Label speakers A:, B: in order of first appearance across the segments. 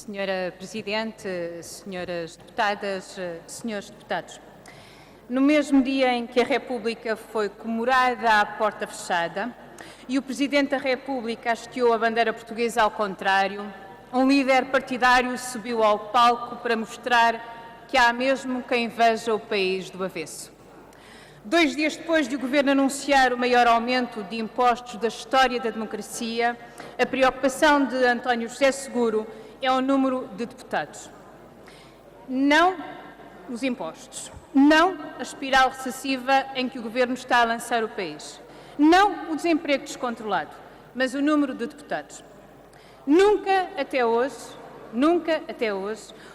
A: Senhora Presidente, senhoras deputadas, senhores deputados. No mesmo dia em que a República foi comemorada à porta fechada e o Presidente da República hasteou a bandeira portuguesa ao contrário, um líder partidário subiu ao palco para mostrar que há mesmo quem veja o país do avesso. 2 dias depois de o Governo anunciar o maior aumento de impostos da história da democracia, a preocupação de António José Seguro é o número de deputados. Não os impostos, não a espiral recessiva em que o Governo está a lançar o país, não o desemprego descontrolado, mas o número de deputados. Nunca até hoje,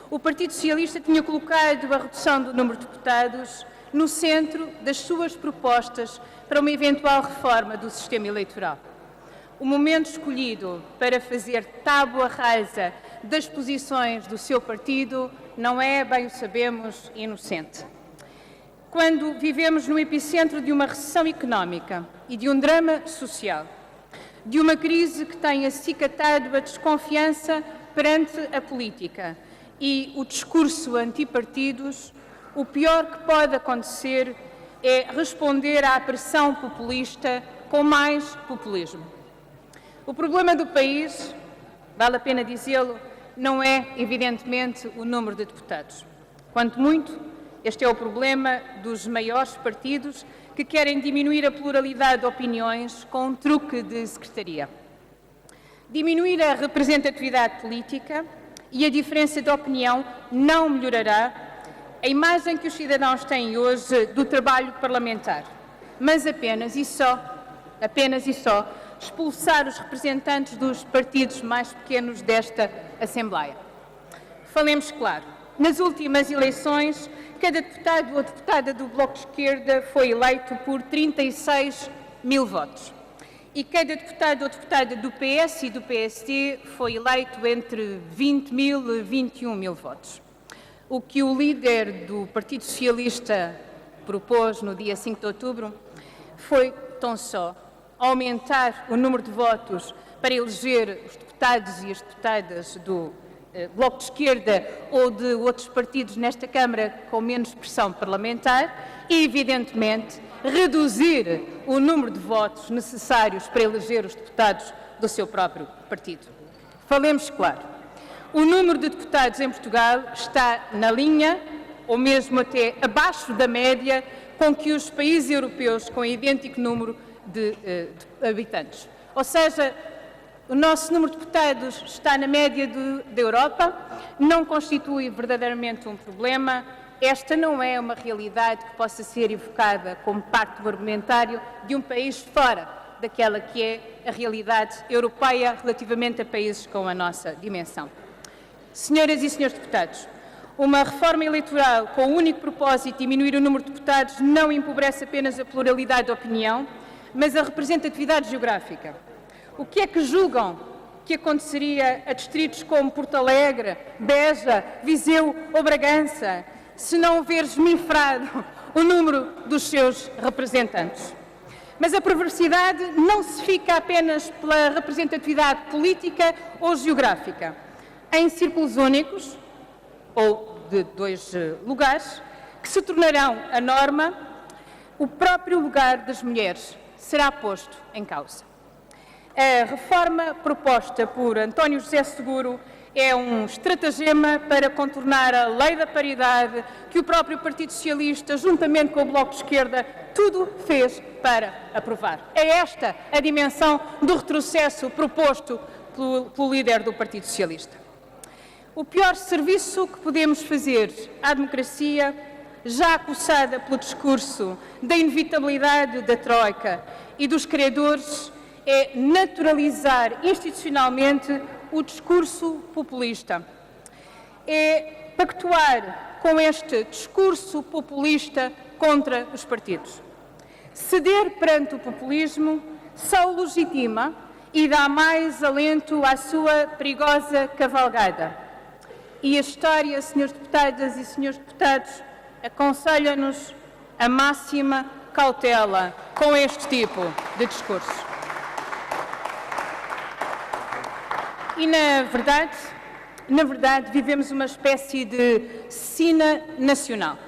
A: o Partido Socialista tinha colocado a redução do número de deputados no centro das suas propostas para uma eventual reforma do sistema eleitoral. O momento escolhido para fazer tábua rasa das posições do seu partido não é, bem o sabemos, inocente. Quando vivemos no epicentro de uma recessão económica e de um drama social, de uma crise que tem acicatado a desconfiança perante a política e o discurso antipartidos, o pior que pode acontecer é responder à pressão populista com mais populismo. O problema do país, vale a pena dizê-lo, não é, evidentemente, o número de deputados. Quanto muito, este é o problema dos maiores partidos que querem diminuir a pluralidade de opiniões com um truque de secretaria. Diminuir a representatividade política e a diferença de opinião não melhorará a imagem que os cidadãos têm hoje do trabalho parlamentar, mas apenas e só, expulsar os representantes dos partidos mais pequenos desta Assembleia. Falemos claro. Nas últimas eleições, cada deputado ou deputada do Bloco de Esquerda foi eleito por 36 mil votos. E cada deputado ou deputada do PS e do PSD foi eleito entre 20 mil e 21 mil votos. O que o líder do Partido Socialista propôs no dia 5 de outubro foi tão só aumentar o número de votos para eleger os deputados e as deputadas do Bloco de Esquerda ou de outros partidos nesta Câmara com menos pressão parlamentar e, evidentemente, reduzir o número de votos necessários para eleger os deputados do seu próprio partido. Falemos claro. O número de deputados em Portugal está na linha, ou mesmo até abaixo da média, com que os países europeus com idêntico número de habitantes. Ou seja, o nosso número de deputados está na média da Europa, não constitui verdadeiramente um problema. Esta não é uma realidade que possa ser evocada como parte do argumentário de um país fora daquela que é a realidade europeia relativamente a países com a nossa dimensão. Senhoras e senhores deputados, uma reforma eleitoral com o único propósito de diminuir o número de deputados não empobrece apenas a pluralidade de opinião, mas a representatividade geográfica. O que é que julgam que aconteceria a distritos como Porto Alegre, Beja, Viseu ou Bragança, se não houver esmifrado o número dos seus representantes? Mas a perversidade não se fica apenas pela representatividade política ou geográfica. Em círculos únicos, ou de 2 lugares, que se tornarão a norma, o próprio lugar das mulheres será posto em causa. A reforma proposta por António José Seguro é um estratagema para contornar a lei da paridade que o próprio Partido Socialista, juntamente com o Bloco de Esquerda, tudo fez para aprovar. É esta a dimensão do retrocesso proposto pelo líder do Partido Socialista. O pior serviço que podemos fazer à democracia, já acossada pelo discurso da inevitabilidade da Troika e dos credores, é naturalizar institucionalmente o discurso populista. É pactuar com este discurso populista contra os partidos. Ceder perante o populismo só o legitima e dá mais alento à sua perigosa cavalgada. E a história, senhores deputadas e senhores deputados, aconselha-nos a máxima cautela com este tipo de discurso. E, na verdade, Na verdade, vivemos uma espécie de cena nacional.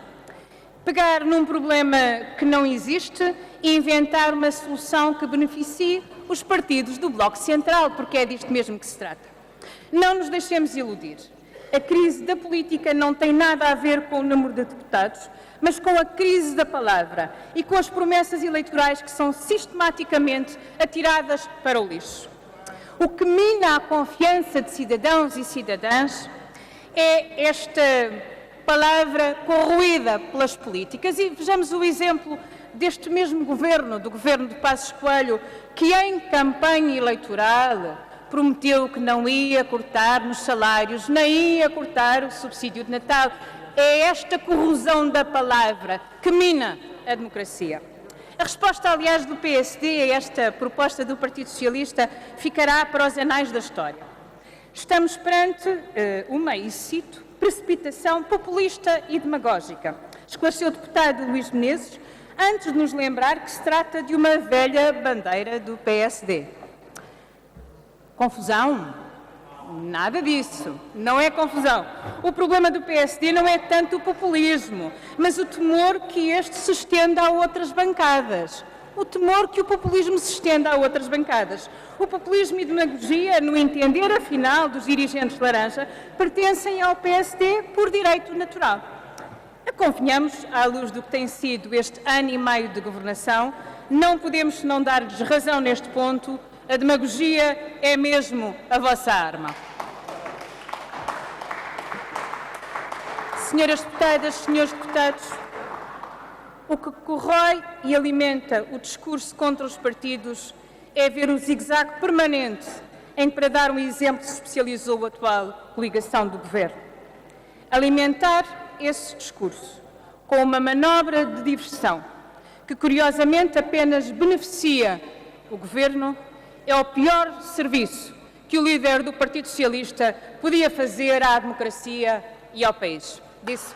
A: Pegar num problema que não existe e inventar uma solução que beneficie os partidos do Bloco Central, porque é disto mesmo que se trata. Não nos deixemos iludir. A crise da política não tem nada a ver com o número de deputados, mas com a crise da palavra e com as promessas eleitorais que são sistematicamente atiradas para o lixo. O que mina a confiança de cidadãos e cidadãs é esta palavra corroída pelas políticas. E vejamos o exemplo deste mesmo governo, do governo de Passos Coelho, que em campanha eleitoral prometeu que não ia cortar nos salários, nem ia cortar o subsídio de Natal. É esta corrosão da palavra que mina a democracia. A resposta, aliás, do PSD a esta proposta do Partido Socialista ficará para os anais da história. Estamos perante uma, e cito, precipitação populista e demagógica, esclareceu o deputado Luís Menezes, antes de nos lembrar que se trata de uma velha bandeira do PSD. Confusão? Nada disso. Não é confusão. O problema do PSD não é tanto o populismo, mas o temor que este se estenda a outras bancadas. O temor que o populismo se estenda a outras bancadas. O populismo e demagogia, no entender afinal dos dirigentes laranja, pertencem ao PSD por direito natural. Convenhamos, à luz do que tem sido este ano e meio de governação, não podemos senão dar-lhes razão neste ponto. A demagogia é mesmo a vossa arma. Senhoras deputadas, senhores deputados, o que corrói e alimenta o discurso contra os partidos é ver o zigue-zague permanente em que, para dar um exemplo, se especializou a atual coligação do governo. Alimentar esse discurso com uma manobra de diversão que, curiosamente, apenas beneficia o governo é o pior serviço que o líder do Partido Socialista podia fazer à democracia e ao país. Disse.